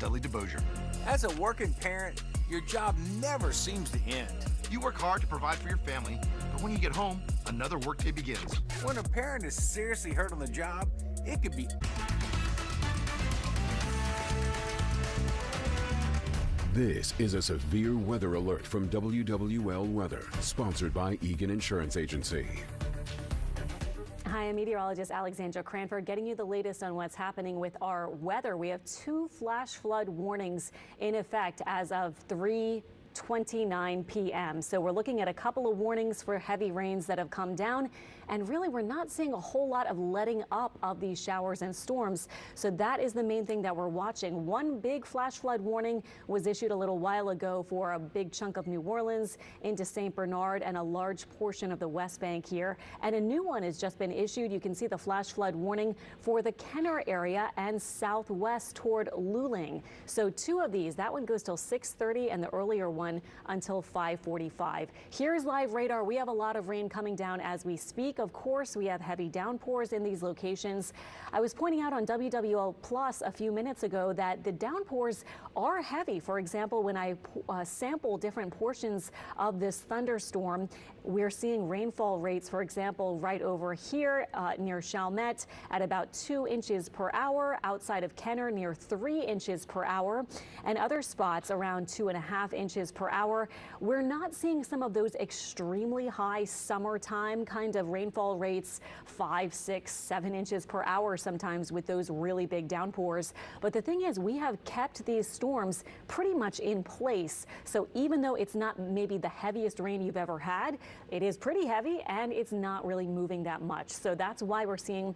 Dudley DeBosier. As a working parent, your job never seems to end. You work hard to provide for your family, but when you get home, another workday begins. When a parent is seriously hurt on the job, it could be... This is a severe weather alert from WWL Weather, sponsored by Egan Insurance Agency. Hi, I'm meteorologist Alexandra Cranford getting you the latest on what's happening with our weather. We have 2 flash flood warnings in effect as of 3:29 p.m. So we're looking at a couple of warnings for heavy rains that have come down, and really we're not seeing a whole lot of letting up of these showers and storms. So that is the main thing that we're watching. One big flash flood warning was issued a little while ago for a big chunk of New Orleans into St. Bernard and a large portion of the West Bank here. And a new one has just been issued. You can see the flash flood warning for the Kenner area and southwest toward Luling. So 2 of these, that one goes till 6:30 and the earlier one until 5:45. Here's live radar. We have a lot of rain coming down as we speak. Of course, we have heavy downpours in these locations. I was pointing out on WWL Plus a few minutes ago that the downpours are heavy. For example, when I sample different portions of this thunderstorm, we're seeing rainfall rates, for example, right over here near Chalmette at about 2 inches per hour, outside of Kenner near 3 inches per hour, and other spots around 2.5 inches per hour. We're not seeing some of those extremely high summertime kind of rainfall rates, 5, 6, 7 inches per hour sometimes with those really big downpours. But the thing is, we have kept these storms pretty much in place. So even though it's not maybe the heaviest rain you've ever had, it is pretty heavy and it's not really moving that much. So that's why we're seeing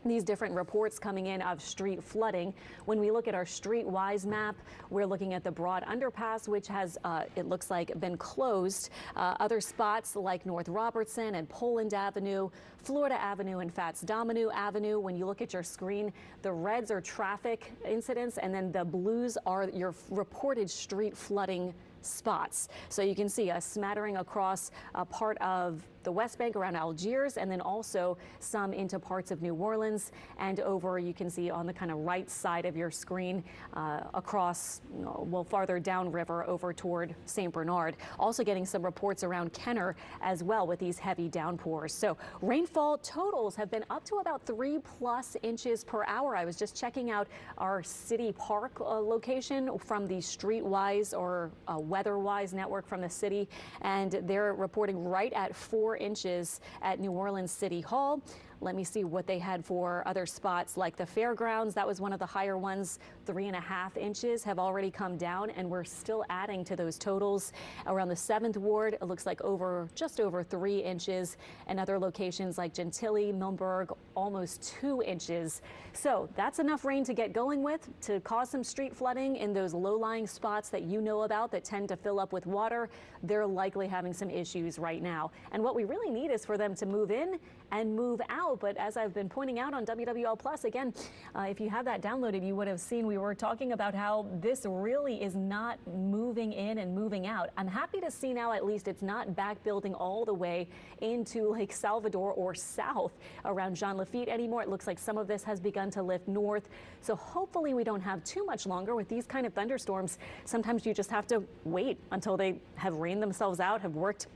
these different reports coming in of street flooding. When we look at our streetwise map, we're looking at the Broad Underpass, which has, it looks like, been closed. Other spots like North Robertson and Poland Avenue, Florida Avenue, and Fats-Domino Avenue. When you look at your screen, the reds are traffic incidents, and then the blues are your reported street flooding spots. So you can see a smattering across a part of the West Bank around Algiers, and then also some into parts of New Orleans, and over, you can see on the kind of right side of your screen across, well, farther downriver over toward St. Bernard. Also getting some reports around Kenner as well with these heavy downpours. So rainfall totals have been up to about 3+ inches per hour. I was just checking out our City Park location from the Streetwise or WeatherWise network from the city, and they're reporting right at 4 inches at New Orleans City Hall. Let me see what they had for other spots like the fairgrounds. That was one of the higher ones. 3.5 inches have already come down, and we're still adding to those totals. Around the 7th Ward, it looks like just over 3 inches, and other locations like Gentilly, Milberg, almost 2 inches. So that's enough rain to get going with to cause some street flooding in those low-lying spots that you know about that tend to fill up with water. They're likely having some issues right now. And what we really need is for them to move in and move out. But as I've been pointing out on WWL Plus, again, if you have that downloaded, you would have seen we were talking about how this really is not moving in and moving out. I'm happy to see now at least it's not back building all the way into Lake Salvador or south around Jean Lafitte anymore. It looks like some of this has begun to lift north. So hopefully we don't have too much longer with these kind of thunderstorms. Sometimes you just have to wait until they have rained themselves out, have worked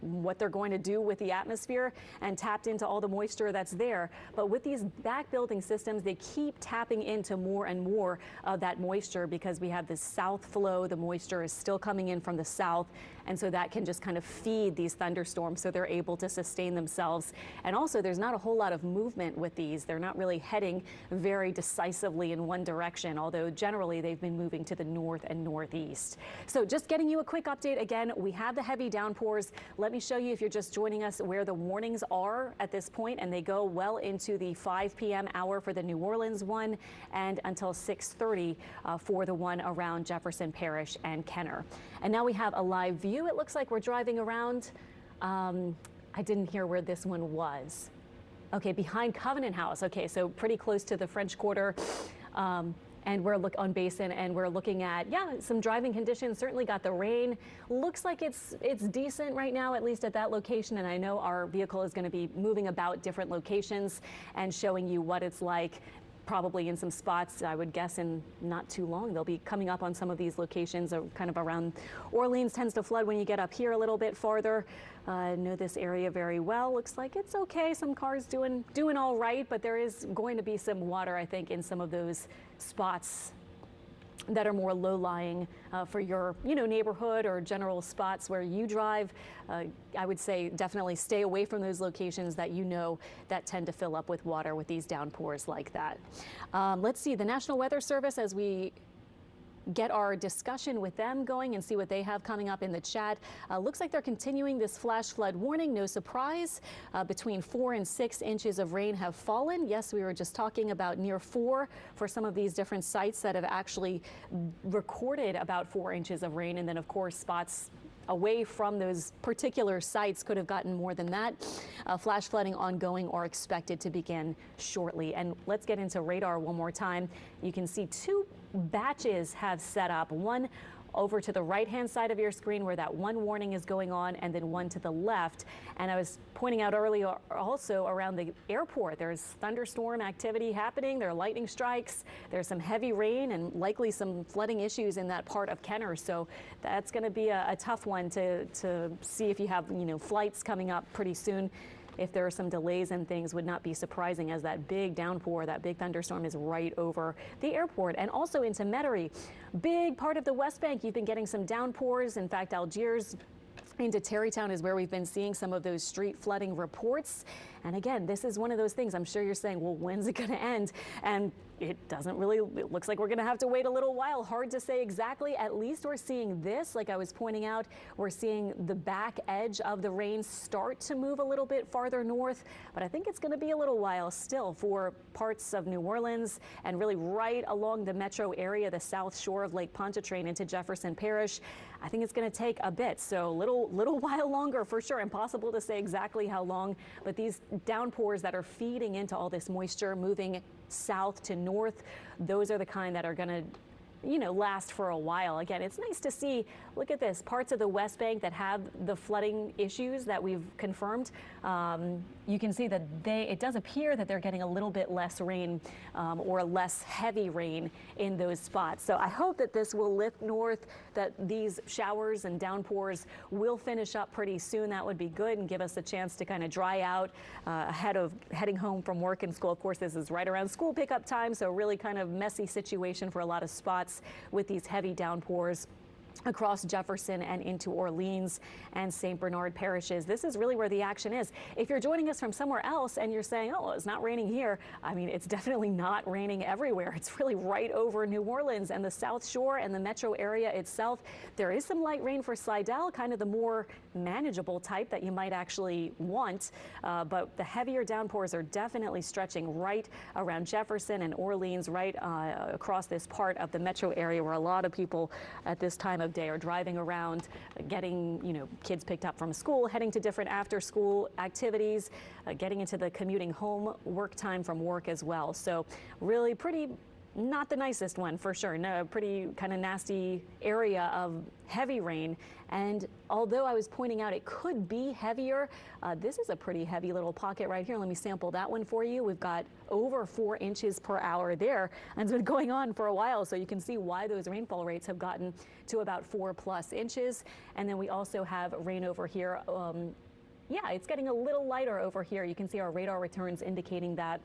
what they're going to do with the atmosphere and tapped into all the moisture that's there. But with these back building systems, they keep tapping into more and more of that moisture because we have this south flow. The moisture is still coming in from the south, and so that can just kind of feed these thunderstorms so they're able to sustain themselves. And also, there's not a whole lot of movement with these. They're not really heading very decisively in one direction, although generally they've been moving to the north and northeast. So just getting you a quick update again, we have the heavy downpours. Let me show you, if you're just joining us, where the warnings are at this point, and they go well into the 5 p.m. hour for the New Orleans one and until 6:30 for the one around Jefferson Parish and Kenner. And now we have a live view. It looks like we're driving around. I didn't hear where this one was. Okay, behind Covenant House. Okay, so pretty close to the French Quarter. And we're on Basin, and we're looking at, some driving conditions. Certainly got the rain. Looks like it's decent right now, at least at that location. And I know our vehicle is going to be moving about different locations and showing you what it's like probably in some spots, I would guess in not too long, they'll be coming up on some of these locations kind of around Orleans. Tends to flood when you get up here a little bit farther. Know this area very well. Looks like it's okay. Some cars doing all right, but there is going to be some water, I think, in some of those spots that are more low-lying for your neighborhood or general spots where you drive. I would say definitely stay away from those locations that that tend to fill up with water with these downpours like that. Let's see, the National Weather Service, as we get our discussion with them going and see what they have coming up in the chat. Looks like they're continuing this flash flood warning. No surprise, between 4 and 6 inches of rain have fallen. Yes, we were just talking about near 4 for some of these different sites that have actually recorded about 4 inches of rain. And then, of course, spots away from those particular sites could have gotten more than that. Flash flooding ongoing or expected to begin shortly. And let's get into radar one more time. You can see 2 batches have set up, one over to the right-hand side of your screen where that one warning is going on, and then one to the left. And I was pointing out earlier also around the airport, there's thunderstorm activity happening. There are lightning strikes. There's some heavy rain and likely some flooding issues in that part of Kenner. So that's going to be a tough one to see if you have, flights coming up pretty soon. If there are some delays and things, would not be surprising, as that big downpour, that big thunderstorm is right over the airport and also into Metairie. Big part of the West Bank, you've been getting some downpours. In fact, Algiers into Tarrytown is where we've been seeing some of those street flooding reports. And again, this is one of those things, I'm sure you're saying, well, when's it going to end? And it doesn't really, it looks like we're going to have to wait a little while. Hard to say exactly. At least we're seeing this, like I was pointing out, we're seeing the back edge of the rain start to move a little bit farther north. But I think it's going to be a little while still for parts of New Orleans and really right along the metro area, the south shore of Lake Pontchartrain into Jefferson Parish. I think it's going to take a bit, so little while longer for sure. Impossible to say exactly how long, but these downpours that are feeding into all this moisture moving south to north, those are the kind that are going to last for a while. Again, it's nice to see, look at this, parts of the West Bank that have the flooding issues that we've confirmed. You can see that it does appear that they're getting a little bit less rain or less heavy rain in those spots. So I hope that this will lift north, that these showers and downpours will finish up pretty soon. That would be good and give us a chance to kind of dry out ahead of heading home from work and school. Of course, this is right around school pickup time, so really kind of messy situation for a lot of spots with these heavy downpours across Jefferson and into Orleans and St. Bernard parishes. This is really where the action is. If you're joining us from somewhere else and you're saying, oh, it's not raining here, I mean, it's definitely not raining everywhere. It's really right over New Orleans and the South Shore and the metro area itself. There is some light rain for Slidell, kind of the more manageable type that you might actually want, but the heavier downpours are definitely stretching right around Jefferson and Orleans, right across this part of the metro area where a lot of people at this time of day are driving around, getting kids picked up from school, heading to different after school activities, getting into the commuting home work time from work as well. So really pretty not the nicest one for sure. No, pretty kind of nasty area of heavy rain. And although I was pointing out it could be heavier, this is a pretty heavy little pocket right here. Let me sample that one for you. We've got over 4 inches per hour there, and it's been going on for a while. So you can see why those rainfall rates have gotten to about 4+ inches. And then we also have rain over here. Yeah, it's getting a little lighter over here. You can see our radar returns indicating that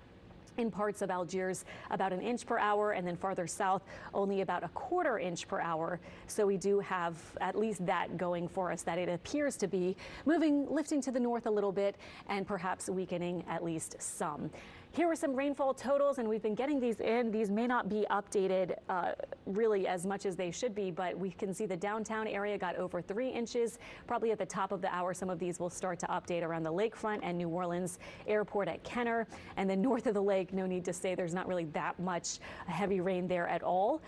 in parts of Algiers about 1 inch per hour, and then farther south only about 1/4 inch per hour. So we do have at least that going for us, that it appears to be lifting to the north a little bit and perhaps weakening at least some. Here are some rainfall totals, and we've been getting these in. These may not be updated really as much as they should be, but we can see the downtown area got over 3 inches. Probably at the top of the hour, some of these will start to update around the lakefront and New Orleans Airport at Kenner. And then north of the lake, no need to say there's not really that much heavy rain there at all.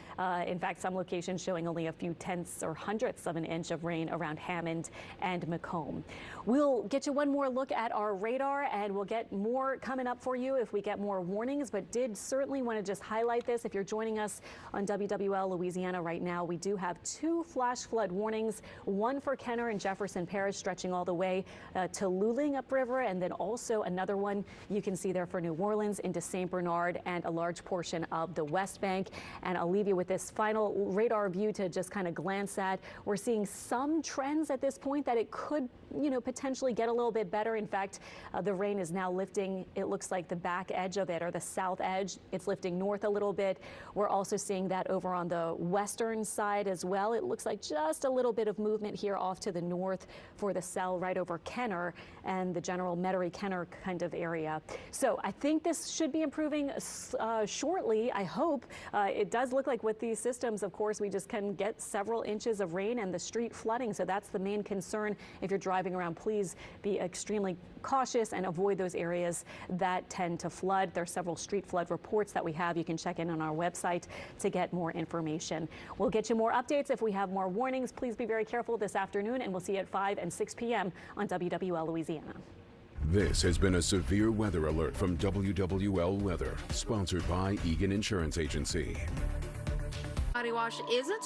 In fact, some locations showing only a few tenths or hundredths of an inch of rain around Hammond and Macomb. We'll get you one more look at our radar, and we'll get more coming up for you if if we get more warnings, but did certainly want to just highlight this. If you're joining us on WWL Louisiana right now, we do have 2 flash flood warnings, one for Kenner and Jefferson Parish stretching all the way to Luling upriver, and then also another one you can see there for New Orleans into St. Bernard and a large portion of the West Bank. And I'll leave you with this final radar view to just kind of glance at. We're seeing some trends at this point that it could, potentially get a little bit better. In fact, the rain is now lifting. It looks like the back edge of it, or the south edge, it's lifting north a little bit. We're also seeing that over on the western side as well. It looks like just a little bit of movement here off to the north for the cell right over Kenner and the general Metairie-Kenner kind of area. So I think this should be improving shortly, I hope. It does look like with these systems, of course, we just can get several inches of rain and the street flooding. So that's the main concern. If you're driving around, please be extremely cautious and avoid those areas that tend to flood. There are several street flood reports that we have. You can check in on our website to get more information. We'll get you more updates if we have more warnings. Please be very careful this afternoon, and we'll see you at 5 and 6 p.m. on WWL Louisiana. This has been a severe weather alert from WWL Weather, sponsored by Egan Insurance Agency. Body wash isn't